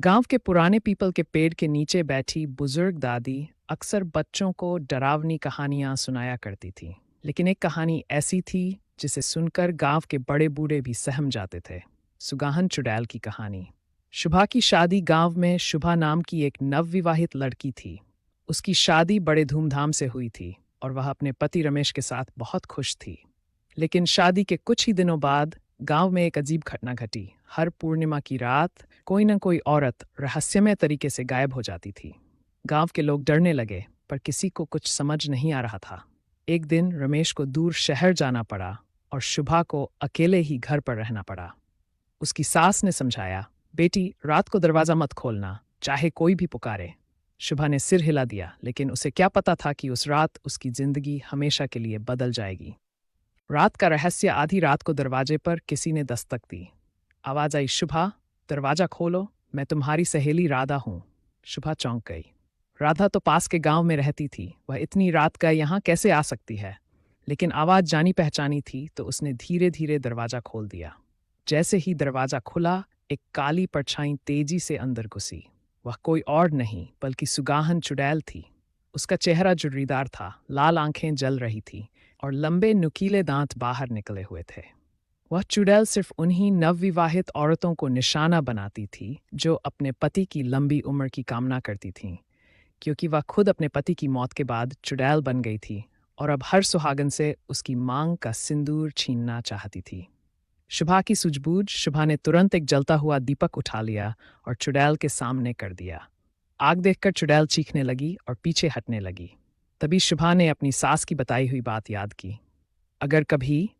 गांव के पुराने पीपल के पेड़ के नीचे बैठी बुजुर्ग दादी अक्सर बच्चों को डरावनी कहानियां सुनाया करती थी। लेकिन एक कहानी ऐसी थी जिसे सुनकर गांव के बड़े बूढ़े भी सहम जाते थे। सुगाहन चुड़ैल की कहानी। शुभा की शादी गांव में शुभा नाम की एक नवविवाहित लड़की थी। उसकी शादी बड़े धूमधाम से हुई थी और वह अपने पति रमेश के साथ बहुत खुश थी। लेकिन शादी के कुछ ही दिनों बाद गांव में एक अजीब घटना घटी। हर पूर्णिमा की रात कोई न कोई औरत रहस्यमय तरीके से गायब हो जाती थी। गांव के लोग डरने लगे, पर किसी को कुछ समझ नहीं आ रहा था। एक दिन रमेश को दूर शहर जाना पड़ा और शुभा को अकेले ही घर पर रहना पड़ा। उसकी सास ने समझाया, बेटी रात को दरवाजा मत खोलना, चाहे कोई भी पुकारे। शुभा ने सिर हिला दिया, लेकिन उसे क्या पता था कि उस रात उसकी जिंदगी हमेशा के लिए बदल जाएगी। रात का रहस्य। आधी रात को दरवाजे पर किसी ने दस्तक दी। आवाज आई, शुभा दरवाजा खोलो, मैं तुम्हारी सहेली राधा हूं। शुभा चौंक गई। राधा तो पास के गांव में रहती थी, वह इतनी रात का यहां कैसे आ सकती है? लेकिन आवाज जानी पहचानी थी, तो उसने धीरे धीरे दरवाजा खोल दिया। जैसे ही दरवाजा खुला, एक काली परछाई तेजी से अंदर घुसी। वह कोई और नहीं बल्कि सुगाहन चुड़ैल थी। उसका चेहरा जुर्रीदार था, लाल आंखें जल रही थी और लंबे नुकीले दांत बाहर निकले हुए थे। वह चुड़ैल सिर्फ उन्हीं नवविवाहित औरतों को निशाना बनाती थी जो अपने पति की लंबी उम्र की कामना करती थीं, क्योंकि वह खुद अपने पति की मौत के बाद चुड़ैल बन गई थी और अब हर सुहागन से उसकी मांग का सिंदूर छीनना चाहती थी। शुभा की सूझबूझ। शुभा ने तुरंत एक जलता हुआ दीपक उठा लिया और चुड़ैल के सामने कर दिया। आग देखकर चुड़ैल चीखने लगी और पीछे हटने लगी। तभी शुभा ने अपनी सास की बताई हुई बात याद की। अगर कभी